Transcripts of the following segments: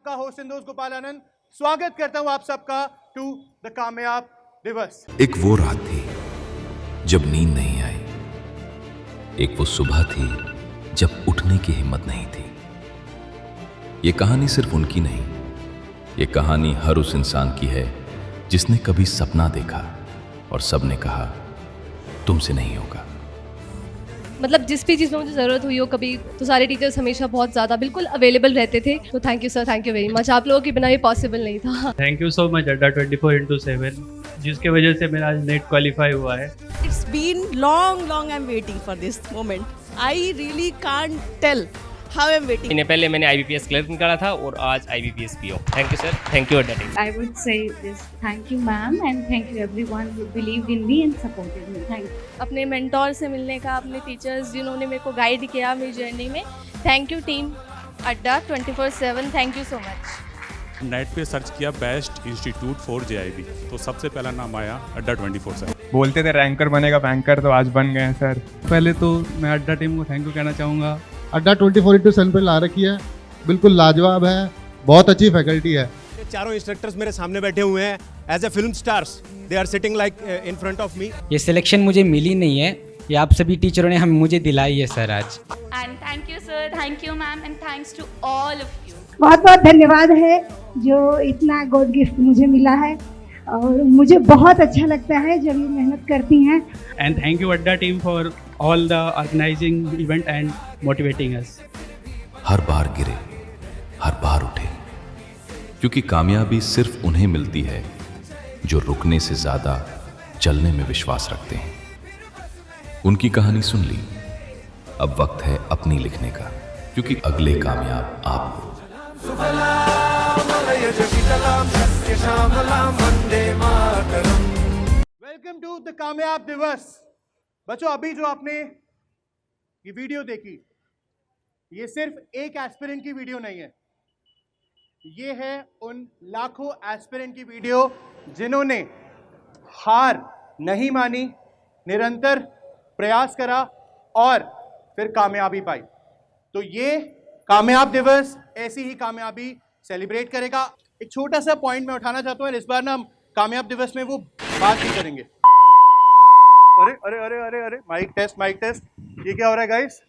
का होस्ट सिंधोज गोपाल आनंद स्वागत करता हूं आप सबका टू द कामयाब दिवस। एक वो रात थी जब नींद नहीं आई, एक वो सुबह थी जब उठने की हिम्मत नहीं थी। ये कहानी सिर्फ उनकी नहीं, ये कहानी हर उस इंसान की है जिसने कभी सपना देखा और सबने कहा तुमसे नहीं होगा। मतलब जिस भी चीज़ में मुझे ज़रूरत हुई हो कभी, तो सारे टीचर्स हमेशा बहुत ज़्यादा बिल्कुल अवेलेबल रहते थे। तो thank you sir, thank you very much. आप लोगों के बिना ये पॉसिबल नहीं था। थैंक यू सो मच अड्डा 24/7 जिसके वजह से मेरा आज नेट क्वालिफाई हुआ है। It's been long I'm waiting for this moment. I really can't tell how I'm waiting. इन्हें पहले मैंने IBPS क्लियर निकाला था और आज IBPS PO। Thank you sir, thank you Adda team. I would say this, thank you ma'am and thank you everyone who believed in me and supported me. Thank you. अपने mentor से मिलने का, अपने teachers जिन्होंने मेरे को गाइड किया मेरी जर्नी में, थैंक यू टीम अड्डा 24/7, thank you so much. Net पे सर्च किया बेस्ट इंस्टीट्यूट फॉर JIB, तो सबसे पहला नाम आया अड्डा 24/7। बोलते थे रैंकर बनेगा बैंकर, तो आज बन गए हैं सर। पहले तो मैं अड्डा टीम को थैंक यू कहना चाहूँगा। अड्डा 24/7 पे ला रखी है, बिल्कुल लाजवाब है, बहुत अच्छी फैकल्टी है। चारों इंस्ट्रक्टर्स मेरे सामने बैठे हुए हैं as a film stars, they are sitting like in front of me. ये सिलेक्शन मुझे मिली नहीं है, ये आप सभी टीचरों ने मुझे दिलाई है सर आज। And thank you sir, thank you ma'am and thanks to all of you. बहुत बहुत धन्यवाद है जो इतना गॉड गिफ्ट मुझे मिला है, और मुझे बहुत अच्छा लगता है जब ये मेहनत करती हैं। And thank you Adda team for all the organizing event and motivating us. हर बार गिरे, हर बार उठे, क्योंकि कामयाबी सिर्फ उन्हें मिलती है जो रुकने से ज्यादा चलने में विश्वास रखते हैं। उनकी कहानी सुन ली, अब वक्त है अपनी लिखने का, क्योंकि अगले कामयाब आप हो। वेलकम टू द कामयाब दिवस। बच्चों, अभी जो आपने ये वीडियो देखी, ये सिर्फ एक एस्पिरेंट की वीडियो नहीं है, ये है उन लाखों एस्पिरेंट की वीडियो जिन्होंने हार नहीं मानी, निरंतर प्रयास करा और फिर कामयाबी पाई। तो ये कामयाब दिवस ऐसी ही कामयाबी सेलिब्रेट करेगा। एक छोटा सा पॉइंट मैं उठाना चाहता हूँ, इस बार ना हम कामयाब दिवस में वो बात ही करेंगे। अरे अरे अरे अरे अरे माइक टेस्ट, माइक टेस्ट। ये क्या हो रहा है गाइस?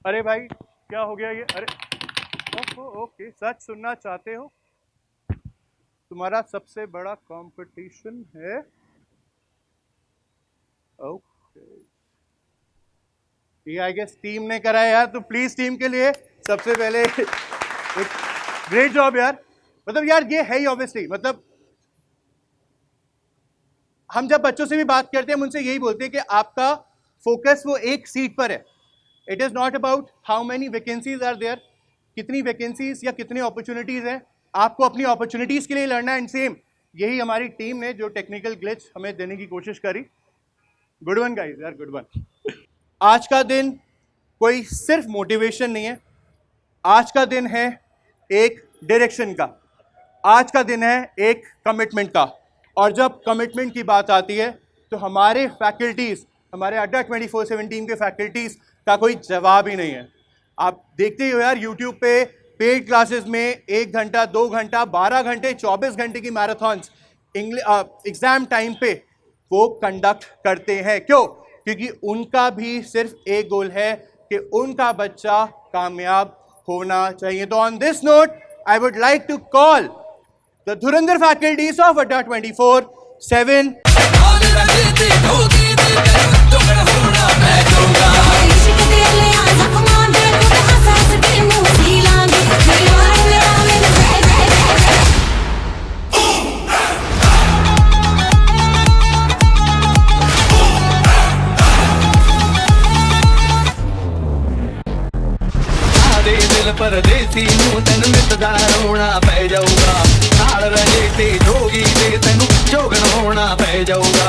अरे भाई क्या हो गया ये? अरे ओके, सच सुनना चाहते हो? तुम्हारा सबसे बड़ा कंपटीशन है। ओके, ये आई गेस टीम ने करा है यार, तो प्लीज टीम के लिए सबसे पहले ग्रेट जॉब यार। मतलब यार ये है ही ऑब्वियसली, मतलब हम जब बच्चों से भी बात करते हैं, हम उनसे यही बोलते हैं कि आपका फोकस वो एक सीट पर है। It is not about how many vacancies are there, कितनी वैकेंसीज या कितनी अपॉर्चुनिटीज हैं, आपको अपनी अपॉर्चुनिटीज के लिए लड़ना है। एंड सेम यही हमारी टीम ने जो टेक्निकल ग्लिच हमें देने की कोशिश करी। गुड वन गाइस यार, गुड वन। आज का दिन कोई सिर्फ मोटिवेशन नहीं है, आज का दिन है एक डायरेक्शन का, आज का दिन है एक कमिटमेंट का। और जब कमिटमेंट की बात आती है तो हमारे फैकल्टीज़, हमारे अड्डा 24/7 टीम के फैकल्टीज़ का कोई जवाब ही नहीं है। आप देखते ही हो यार, यूट्यूब पे पेड क्लासेस में 1 घंटा, 2 घंटा, 12 घंटे, 24 घंटे की मैराथन्स एग्ज़ाम टाइम पे वो कंडक्ट करते हैं। क्यों? क्योंकि उनका भी सिर्फ एक गोल है कि उनका बच्चा कामयाब होना चाहिए। तो on this note I would like to call the धुरंधर फैकल्टीज ऑफ अड्डा 24/7। परदेसी नूं तेन मिटदा रोना पै जाऊगा, नाल रहे ते जोगी ते तेनू जोगन होना पै जाऊगा।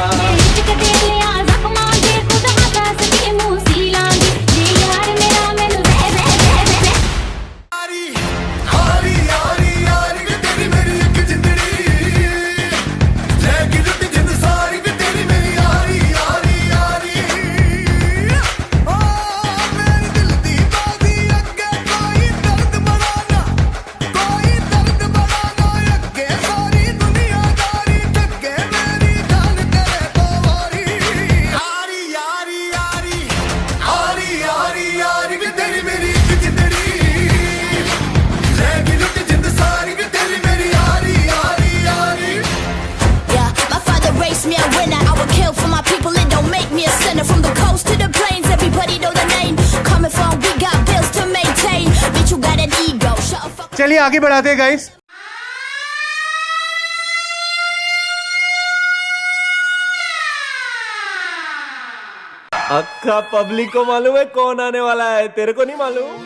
चलिए आगे बढ़ाते हैं गाइस। अक्का पब्लिक को मालूम है कौन आने वाला है, तेरे को नहीं मालूम?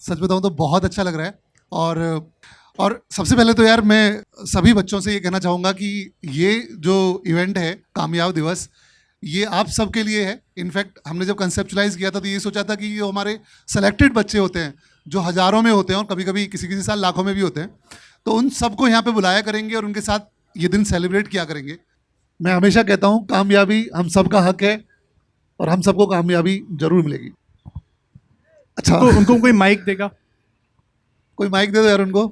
सच बताऊं तो बहुत अच्छा लग रहा है। और सबसे पहले तो यार मैं सभी बच्चों से ये कहना चाहूँगा कि ये जो इवेंट है कामयाब दिवस, ये आप सबके लिए है। इनफैक्ट हमने जब कंसेप्चुलाइज किया था तो ये सोचा था कि ये हमारे सेलेक्टेड बच्चे होते हैं जो हज़ारों में होते हैं और कभी कभी किसी साल लाखों में भी होते हैं, तो उन सबको यहाँ पे बुलाया करेंगे और उनके साथ ये दिन सेलिब्रेट किया करेंगे। मैं हमेशा कहता हूँ कामयाबी हम सबका हक है और हम सबको कामयाबी जरूर मिलेगी। अच्छा, तो उनको कोई माइक देगा? कोई माइक दे दो यार उनको।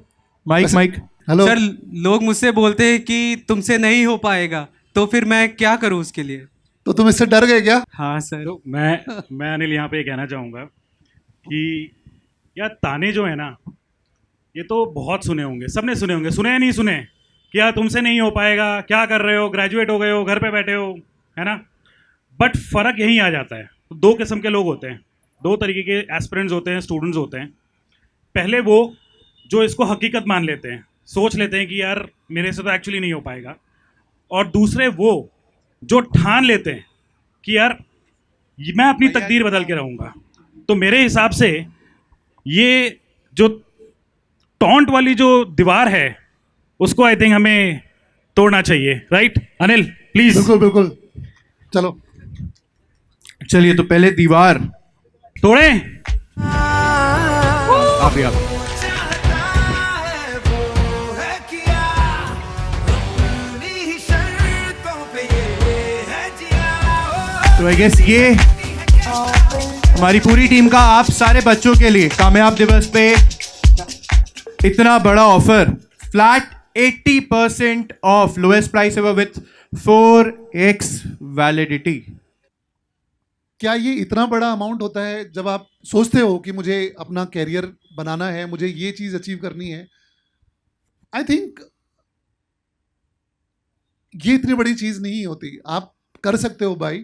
माइक हेलो सर, लोग मुझसे बोलते हैं कि तुमसे नहीं हो पाएगा, तो फिर मैं क्या करूं उसके लिए? तो तुम इससे डर गए क्या? हाँ सर। तो मैं अनिल यहाँ पे ये कहना चाहूँगा कि यार ताने जो है ना, ये तो बहुत सुने होंगे, सबने सुने होंगे, सुने या नहीं सुने कि यार तुमसे नहीं हो पाएगा, क्या कर रहे हो, ग्रेजुएट हो गए हो, घर पे बैठे हो, है ना। बट फ़र्क यहीं आ जाता है। दो किस्म के लोग होते हैं, दो तरीके के एस्पिरेंट्स होते हैं, स्टूडेंट्स होते हैं। पहले वो जो इसको हकीकत मान लेते हैं, सोच लेते हैं कि यार मेरे से तो एक्चुअली नहीं हो पाएगा, और दूसरे वो जो ठान लेते हैं कि यार मैं अपनी तकदीर बदल के रहूँगा। तो मेरे हिसाब से ये जो टॉन्ट वाली जो दीवार है उसको आई थिंक हमें तोड़ना चाहिए। Right Anil, please. बिल्कुल चलो चलिए, तो पहले दीवार तोड़े। आप तो आई गेस ये हमारी पूरी टीम का आप सारे बच्चों के लिए कामयाब दिवस पे इतना बड़ा offer, flat 80% of, lowest price ever with 4x validity. क्या ये इतना बड़ा अमाउंट होता है जब आप सोचते हो कि मुझे अपना कैरियर बनाना है, मुझे ये चीज़ अचीव करनी है? आई थिंक ये इतनी बड़ी चीज़ नहीं होती, आप कर सकते हो भाई।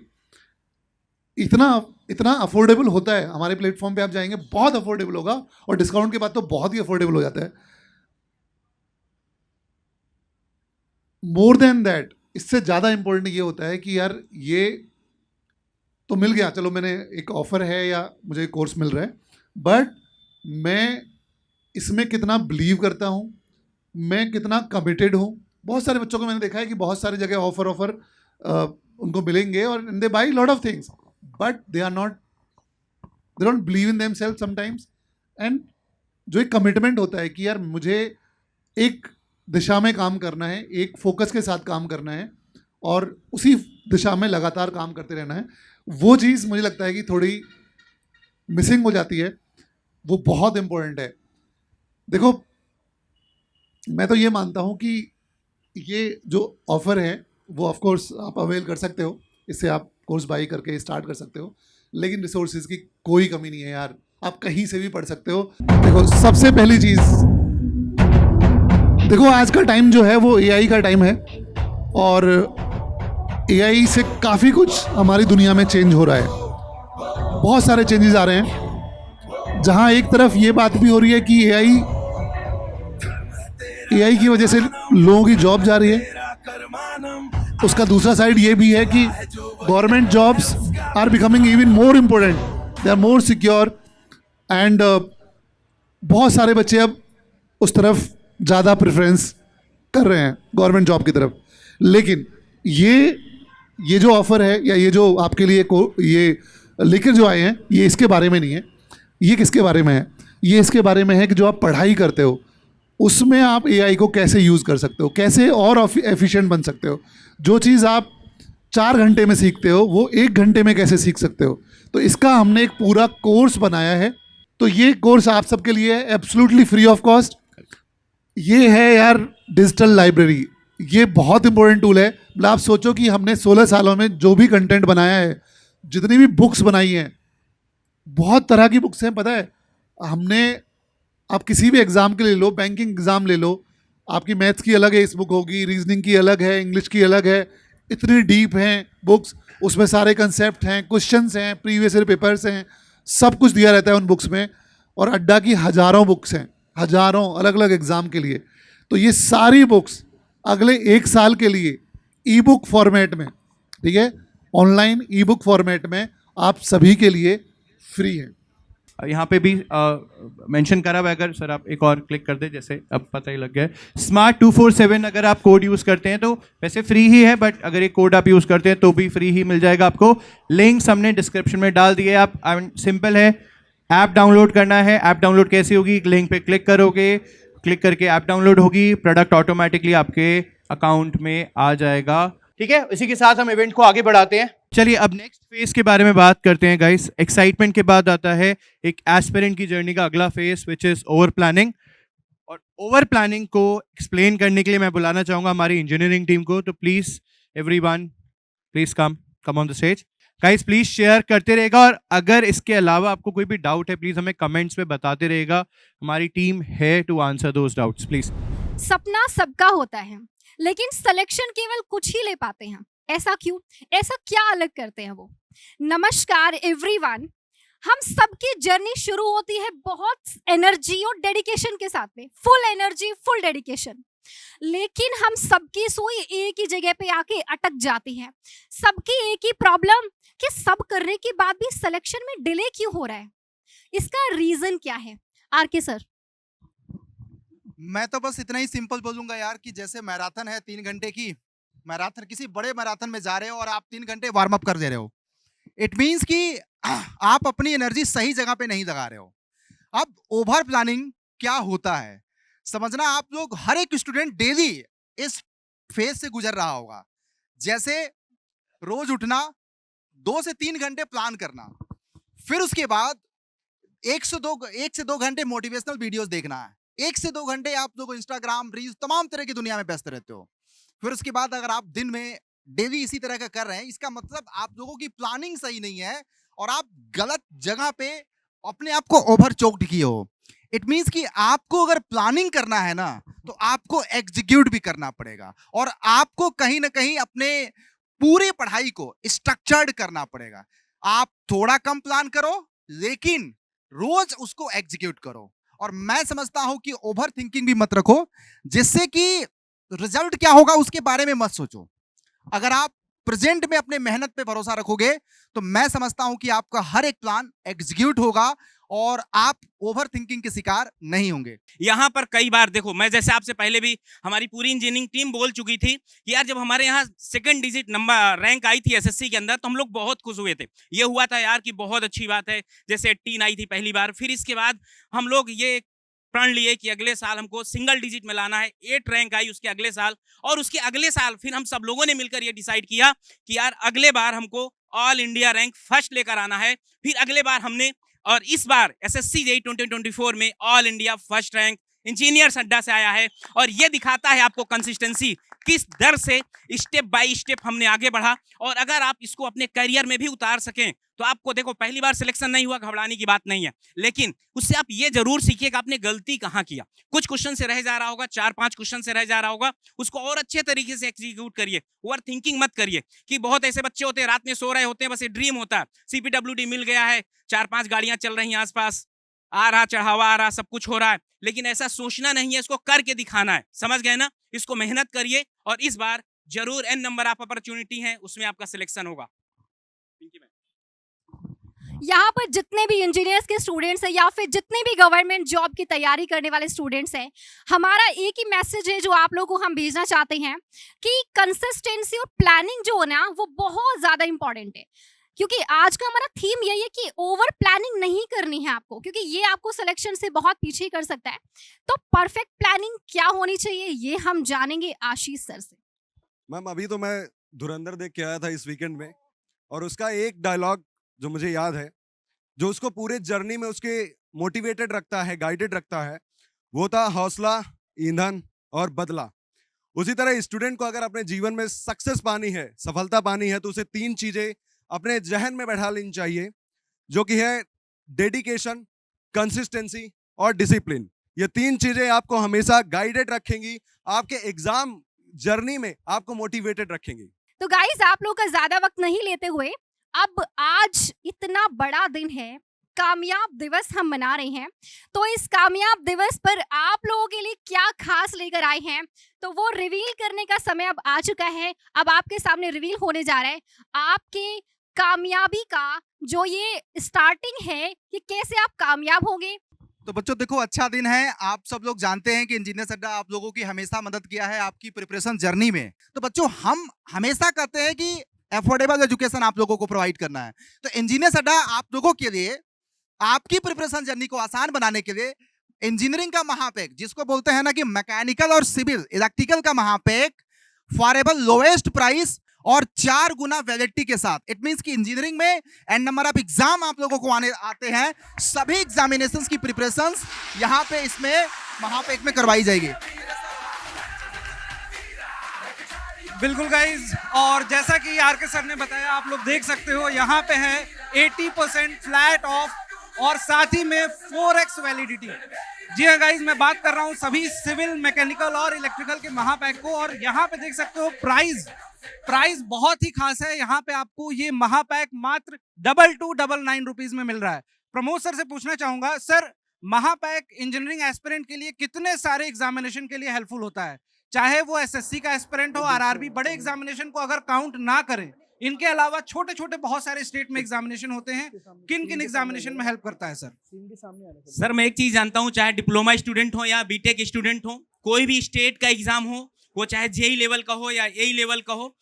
इतना अफोर्डेबल होता है। हमारे प्लेटफॉर्म पे आप जाएंगे बहुत अफोर्डेबल होगा, और डिस्काउंट के बाद तो बहुत ही अफोर्डेबल हो जाता है। मोर देन दैट, इससे ज़्यादा इंपॉर्टेंट ये होता है कि यार ये तो मिल गया, चलो मैंने एक ऑफ़र है या मुझे कोर्स मिल रहा है, बट मैं इसमें कितना बिलीव करता हूँ, मैं कितना कमिटेड हूँ। बहुत सारे बच्चों को मैंने देखा है कि बहुत सारी जगह ऑफर उनको मिलेंगे और they buy lot of things, but they don't believe in themselves sometimes. And जो एक कमिटमेंट होता है कि यार मुझे एक दिशा में काम करना है, एक फोकस के साथ काम करना है और उसी दिशा में लगातार काम करते रहना है, वो चीज़ मुझे लगता है कि थोड़ी मिसिंग हो जाती है। वो बहुत इम्पोर्टेंट है। देखो, मैं तो ये मानता हूँ कि ये जो ऑफ़र है वो ऑफ कोर्स आप अवेल कर सकते हो, इससे आप कोर्स बाई करके स्टार्ट कर सकते हो, लेकिन रिसोर्सेज की कोई कमी नहीं है यार, आप कहीं से भी पढ़ सकते हो। देखो, सबसे पहली चीज़, देखो आज का टाइम जो है वो एआई का टाइम है, और एआई से काफ़ी कुछ हमारी दुनिया में चेंज हो रहा है। बहुत सारे चेंजेस आ रहे हैं, जहाँ एक तरफ ये बात भी हो रही है कि एआई एआई की वजह से लोगों की जॉब जा रही है। उसका दूसरा साइड ये भी है कि government jobs are becoming even more important, they are more secure and बहुत सारे बच्चे अब उस तरफ ज़्यादा प्रेफरेंस कर रहे हैं गवर्नमेंट जॉब की तरफ। लेकिन ये जो ऑफ़र है या ये जो आपके लिए ये लेकर जो आए हैं, ये इसके बारे में नहीं है। ये किसके बारे में है? ये इसके बारे में है कि जो आप पढ़ाई करते हो उसमें आप एआई को कैसे यूज़ कर सकते हो, कैसे और एफिशिएंट बन सकते हो। जो चीज़ आप 4 घंटे में सीखते हो वो 1 घंटे में कैसे सीख सकते हो। तो इसका हमने एक पूरा कोर्स बनाया है। तो ये कोर्स आप सबके लिए है एब्सोल्युटली फ्री ऑफ कॉस्ट। ये है यार डिजिटल लाइब्रेरी, ये बहुत इंपॉर्टेंट टूल है। मतलब आप सोचो कि हमने 16 सालों में जो भी कंटेंट बनाया है, जितनी भी बुक्स बनाई हैं, बहुत तरह की बुक्स हैं। पता है हमने, आप किसी भी एग्ज़ाम के ले लो, बैंकिंग एग्ज़ाम ले लो, आपकी मैथ्स की अलग है इस बुक होगी, रीजनिंग की अलग है, इंग्लिश की अलग है, इतनी डीप हैं बुक्स, उसमें सारे कंसेप्ट हैं, क्वेश्चंस हैं, प्रीवियस ईयर पेपर्स हैं, सब कुछ दिया रहता है उन बुक्स में। और अड्डा की हज़ारों बुक्स हैं, हज़ारों अलग अलग एग्ज़ाम के लिए। तो ये सारी बुक्स अगले 1 साल के लिए ई बुक फॉर्मेट में, ठीक है, ऑनलाइन ई बुक फॉर्मेट में आप सभी के लिए फ्री है। यहाँ पे भी मेंशन करा हुआ है, अगर सर आप एक और क्लिक कर दे, जैसे अब पता ही लग गया है। स्मार्ट 247 अगर आप कोड यूज़ करते हैं तो वैसे फ्री ही है, बट अगर एक कोड आप यूज़ करते हैं तो भी फ्री ही मिल जाएगा आपको। लिंक्स हमने डिस्क्रिप्शन में डाल दिए। आप सिंपल है, ऐप डाउनलोड करना है। ऐप डाउनलोड कैसे होगी? लिंक पे क्लिक करोगे, क्लिक करके ऐप डाउनलोड होगी, प्रोडक्ट ऑटोमेटिकली आपके अकाउंट में आ जाएगा। ठीक है, इसी के साथ हम इवेंट को आगे बढ़ाते हैं। चलिए अब नेक्स्ट फेज के बारे में बात करते हैं गाइस। एक्साइटमेंट के बाद आता है एक एस्पिरेंट की जर्नी का अगला phase, which is over planning. और ओवर प्लानिंग को एक्सप्लेन करने के लिए मैं बुलाना चाहूंगा हमारी इंजीनियरिंग टीम को। तो please everyone, please come on the stage. Guys please share करते रहेगा, और अगर इसके अलावा आपको कोई भी डाउट है प्लीज हमें कमेंट्स में बताते रहेगा। हमारी टीम है to answer those doubts. Please. सपना सबका होता है, लेकिन सिलेक्शन केवल कुछ ही ले पाते हैं। ऐसा क्यों? ऐसा क्या अलग करते हैं वो? नमस्कार एवरीवन, हम सबकी जर्नी शुरू होती है बहुत एनर्जी और डेडिकेशन के साथ में, फुल एनर्जी फुल डेडिकेशन। लेकिन हम सबकी सोई एक ही जगह पे आके अटक जाती है। सबकी एक ही प्रॉब्लम कि सब करने के बाद भी सिलेक्शन में डिले क्यों हो रहा है? इसका रीजन क्या है? R K sir. मैं तो बस इतना ही सिंपल बोलूंगा यार कि जैसे मैराथन है 3 घंटे की, मैराथन किसी बड़े मैराथन में जा रहे हो और आप 3 घंटे वार्म अप कर दे रहे हो, इट मीन्स कि आप अपनी एनर्जी सही जगह पे नहीं लगा रहे हो। अब ओवर प्लानिंग क्या होता है समझना। आप लोग, हर एक स्टूडेंट डेली इस फेज से गुजर रहा होगा। जैसे रोज उठना, 2 से 3 घंटे प्लान करना, फिर उसके बाद 1 से 2 घंटे मोटिवेशनल वीडियोस देखना है, 1 से 2 घंटे आप लोग इंस्टाग्राम, रील्स, तमाम तरह की दुनिया में व्यस्त रहते हो। फिर उसके बाद अगर आप दिन में डेली इसी तरह का कर रहे हैं, इसका मतलब आप लोगों की प्लानिंग सही नहीं है और आप गलत जगह पे अपने आप को ओवर चोक्ड किए हो। इट मीन्स कि आपको अगर प्लानिंग करना है ना, तो आपको एग्जीक्यूट भी करना पड़ेगा, और आपको कहीं ना कहीं अपने पूरी पढ़ाई को स्ट्रक्चर्ड करना पड़ेगा। आप थोड़ा कम प्लान करो, लेकिन रोज उसको एग्जीक्यूट करो। और मैं समझता हूं कि ओवर थिंकिंग भी मत रखो, जिससे कि रिजल्ट क्या होगा उसके बारे में मत सोचो। अगर आप प्रेजेंट में अपने मेहनत पे भरोसा रखोगे, तो मैं समझता हूं कि आपका हर एक प्लान एग्जीक्यूट होगा और आप ओवर थिंकिंग के शिकार नहीं होंगे। यहाँ पर कई बार देखो, मैं जैसे आपसे पहले भी हमारी पूरी इंजीनियरिंग टीम बोल चुकी थी कि यार जब हमारे यहाँ 2nd डिजिट नंबर रैंक आई थी एसएससी के अंदर, तो हम लोग बहुत खुश हुए थे। ये हुआ था यार कि बहुत अच्छी बात है, जैसे 18 आई थी पहली बार। फिर इसके बाद हम लोग ये प्रण लिए कि अगले साल हमको सिंगल डिजिट में लाना है। 8 रैंक आई उसके अगले साल, और उसके अगले साल फिर हम सब लोगों ने मिलकर ये डिसाइड किया कि यार अगले बार हमको ऑल इंडिया रैंक फर्स्ट लेकर आना है। फिर अगले बार हमने, और इस बार एसएससी जेईई 2024 में all India first rank engineers अड्डा से आया है। और ये दिखाता है आपको कंसिस्टेंसी, किस दर से स्टेप बाय स्टेप हमने आगे बढ़ा। और अगर आप इसको अपने करियर में भी उतार सकें, तो आपको देखो पहली बार सिलेक्शन नहीं हुआ, घबराने की बात नहीं है, लेकिन उससे आप ये जरूर सीखिए कि आपने गलती कहाँ किया। कुछ क्वेश्चन से रह जा रहा होगा, 4-5 क्वेश्चन से रह जा रहा होगा, उसको और अच्छे तरीके से एग्जीक्यूट करिए। ओवर थिंकिंग मत करिए। कि बहुत ऐसे बच्चे होते हैं रात में सो रहे होते हैं, बस ये ड्रीम होता है, CPWD मिल गया है, 4-5 गाड़ियां चल रही हैं आसपास, आ रहा चढ़ावा आ रहा, सब कुछ हो रहा है, लेकिन ऐसा सोचना नहीं है, इसको करके दिखाना है। समझ गए ना? इसको मेहनत करिए और इस बार जरूर n नंबर ऑफ अपॉर्चुनिटी है, उसमें आपका सिलेक्शन होगा। यहाँ पर जितने भी इंजीनियर्स के स्टूडेंट्स हैं या फिर जितने भी गवर्नमेंट जॉब की तैयारी करने वाले स्टूडेंट्स हैं, हमारा एक ही मैसेज है जो आप लोगों को हम भेजना चाहते हैं कि कंसिस्टेंसी और प्लानिंग जो है ना वो बहुत ज़्यादा इंपॉर्टेंट है। क्योंकि आज का हमारा थीम यही है कि ओवर प्लानिंग नहीं करनी है आपको, क्योंकि ये आपको सिलेक्शन से बहुत पीछे कर सकता है। तो परफेक्ट प्लानिंग क्या होनी चाहिए ये हम जानेंगे आशीष सर से। मैम अभी तो मैं धुरंधर देख के आया था इस वीकेंड में, और उसका एक डायलॉग जो मुझे याद है, जो उसको पूरे जर्नी में उसके मोटिवेटेड रखता है, गाइडेड रखता है, वो था हौसला, ईंधन और बदला। उसी तरह स्टूडेंट को अगर अपने जीवन में सक्सेस पानी है, सफलता पानी है, तो उसे 3 चीजें अपने जहन में बैठा लेनी चाहिए, जो कि है डेडिकेशन, कंसिस्टेंसी और डिसिप्लिन। ये 3 चीजें आपको हमेशा गाइडेड रखेंगी, आपके एग्जाम जर्नी में आपको मोटिवेटेड रखेंगी। तो गाइस आप लोग का ज्यादा वक्त नहीं लेते हुए, अब आज इतना बड़ा दिन है, कामयाब दिवस हम मना रहे हैं, तो इस कामयाब दिवस पर आप लोगों के लिए क्या खास लेकर आए हैं, तो वो रिवील करने का समय अब आ चुका है। अब आपके सामने रिवील होने जा रहा है आपके कामयाबी का जो ये स्टार्टिंग है कि कैसे आप कामयाब होंगे। तो बच्चों देखो, अच्छा दिन है। आप सब लोग जानते हैं कि इंजीनियर्स अड्डा आप लोगों की हमेशा मदद किया है आपकी प्रिपरेशन जर्नी में। तो बच्चों हम हमेशा कहते हैं कि अफोर्डेबल एजुकेशन आप लोगों को प्रोवाइड करना है। तो इंजीनियर्स अड्डा आप लोगों के लिए आपकी प्रिपरेशन जर्नी को आसान बनाने के लिए इंजीनियरिंग का महापैक, जिसको बोलते हैं ना कि मैकेनिकल और सिविल इलेक्ट्रिकल का महापैक, फॉरेबल लोएस्ट प्राइस और 4 गुना वैलिडिटी के साथ। इट मींस कि इंजीनियरिंग में एंड नंबर ऑफ एग्जाम आप लोगों को आते हैं, सभी एग्जामिनेशंस की प्रिपरेशंस यहाँ पे इसमें महापैक में करवाई जाएगी। बिल्कुल गाइज, और जैसा कि आर के सर ने बताया, आप लोग देख सकते हो यहाँ पे है 80% फ्लैट ऑफ और साथ ही में 4x वैलिडिटी। जी हाँ गाइज, मैं बात कर रहा हूँ सभी सिविल, मैकेनिकल और इलेक्ट्रिकल के महापैक को, और यहाँ पे देख सकते हो प्राइस बहुत ही खास है। यहाँ पे आपको ये महापैक मात्र 2299 रुपीज में मिल रहा है। प्रमोद सर से पूछना चाहूंगा, सर महापैक इंजीनियरिंग एस्पिरेंट के लिए कितने सारे एग्जामिनेशन के लिए हेल्पफुल होता है, चाहे वो एसएससी का एस्पिरेंट हो, आरआरबी, बड़े एग्जामिनेशन को अगर काउंट ना करें, इनके अलावा छोटे छोटे बहुत सारे स्टेट में एग्जामिनेशन होते हैं, किन किन एग्जामिनेशन में हेल्प करता है सर? सर मैं एक चीज जानता हूँ, चाहे डिप्लोमा स्टूडेंट हो या बीटेक स्टूडेंट हो, कोई भी स्टेट का एग्जाम हो, वो चाहे जेई लेवल का हो या एई लेवल का हो,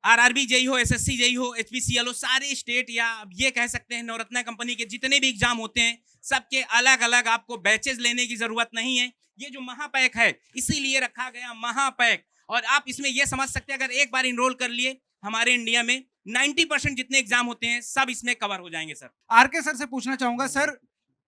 आरआरबी जेई हो, एसएससी जेई हो, एचपीसीएल हो, सारे स्टेट या ये कह सकते हैं नवरत्ना कंपनी के जितने भी एग्जाम होते हैं, सबके अलग अलग आपको बैचेस लेने की जरूरत नहीं है। ये जो महापैक है इसीलिए रखा गया महापैक, और आप इसमें ये समझ सकते हैं अगर एक बार इनरोल कर लिए, हमारे इंडिया में 90% जितने एग्जाम होते हैं सब इसमें कवर हो जाएंगे। सर आर के सर से पूछना चाहूंगा, सर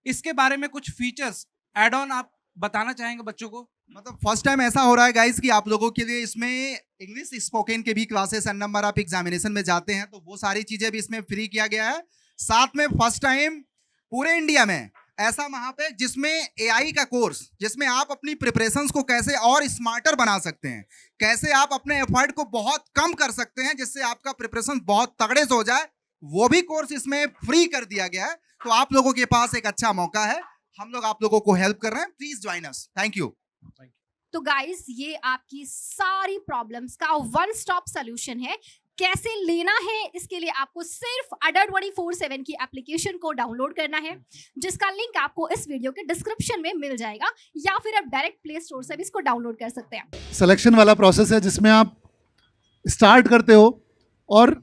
इसके बारे में कुछ फीचर्स एड ऑन आप बताना चाहेंगे बच्चों को? मतलब फर्स्ट टाइम ऐसा हो रहा है गाइस कि आप लोगों के लिए इसमें इंग्लिश स्पोकन के भी क्लासेस एंड नंबर आप एग्जामिनेशन में जाते हैं, तो वो सारी चीजें भी इसमें फ्री किया गया है। साथ में फर्स्ट टाइम पूरे इंडिया में ऐसा महापैक जिसमें एआई का कोर्स, जिसमें आप अपनी प्रिपरेशंस को कैसे और स्मार्टर बना सकते हैं, कैसे आप अपने एफर्ट को बहुत कम कर सकते हैं जिससे आपका प्रिपरेशन बहुत तगड़े से हो जाए, वो भी कोर्स इसमें फ्री कर दिया गया है। तो आप लोगों के पास एक अच्छा मौका है, हम लोग आप लोगों को हेल्प कर रहे हैं, please join us. Thank you. तो गाइस ये आपकी सारी प्रॉब्लम्स का वन स्टॉप सॉल्यूशन है। कैसे लेना है इसके लिए आपको सिर्फ अड्डा 24/7 की एप्लीकेशन को डाउनलोड करना है, जिसका लिंक आपको इस वीडियो के डिस्क्रिप्शन में मिल जाएगा, या फिर आप डायरेक्ट प्ले स्टोर से भी इसको डाउनलोड कर सकते हैं। सिलेक्शन वाला प्रोसेस है जिसमें आप स्टार्ट करते हो और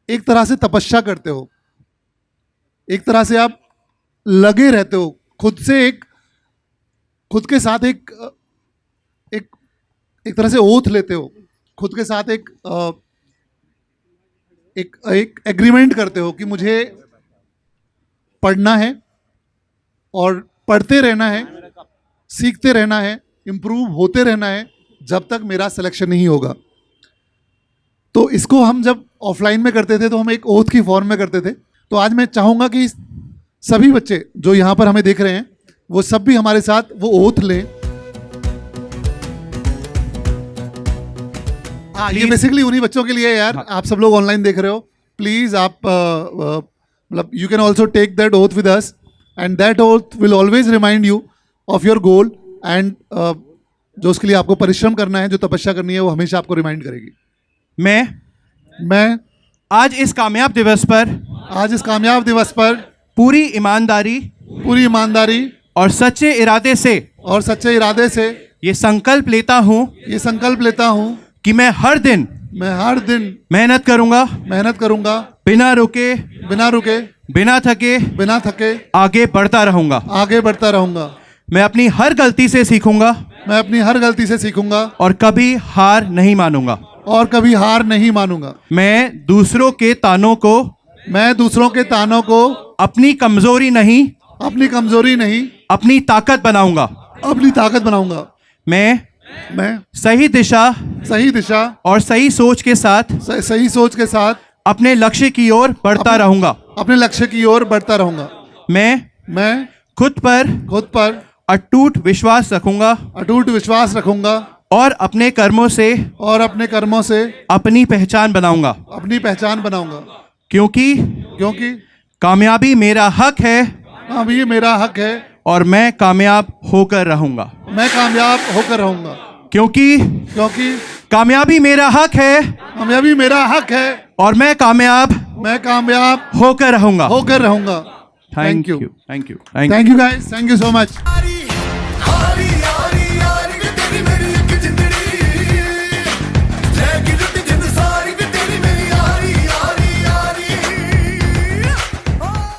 एक तरह से तपस्या करते हो, एक तरह से आप लगे रहते हो, खुद के साथ एक तरह से ओथ लेते हो, खुद के साथ एक एग्रीमेंट करते हो कि मुझे पढ़ना है और पढ़ते रहना है, सीखते रहना है, इम्प्रूव होते रहना है जब तक मेरा सिलेक्शन नहीं होगा। तो इसको हम जब ऑफलाइन में करते थे तो हम एक ओथ की फॉर्म में करते थे। तो आज मैं चाहूँगा कि सभी बच्चे जो यहाँ पर हमें देख रहे हैं वो सब भी हमारे साथ वो ओथ लें। हाँ, ये बेसिकली उन्हीं बच्चों के लिए है यार। आप सब लोग ऑनलाइन देख रहे हो, प्लीज आप मतलब you can also take that oath with us. And that oath will always remind you of your goal and जो उसके लिए आपको परिश्रम करना है, जो तपस्या करनी है, वो हमेशा आपको रिमाइंड करेगी। मैं आज इस कामयाब दिवस पर पूरी ईमानदारी और सच्चे इरादे से ये संकल्प लेता हूँ कि मैं हर दिन मेहनत करूंगा बिना रुके बिना थके आगे बढ़ता रहूंगा। मैं अपनी हर गलती से सीखूंगा और कभी हार नहीं मानूंगा। मैं दूसरों के तानों को अपनी कमजोरी नहीं अपनी ताकत बनाऊंगा। मैं सही दिशा और सही सोच के साथ अपने लक्ष्य की ओर बढ़ता रहूंगा। मैं खुद पर अटूट विश्वास रखूंगा और अपने कर्मों से अपनी पहचान बनाऊंगा। क्योंकि कामयाबी मेरा हक है और मैं कामयाब होकर रहूंगा। क्योंकि कामयाबी मेरा हक है और मैं कामयाब होकर रहूंगा। Thank you guys, thank you so much।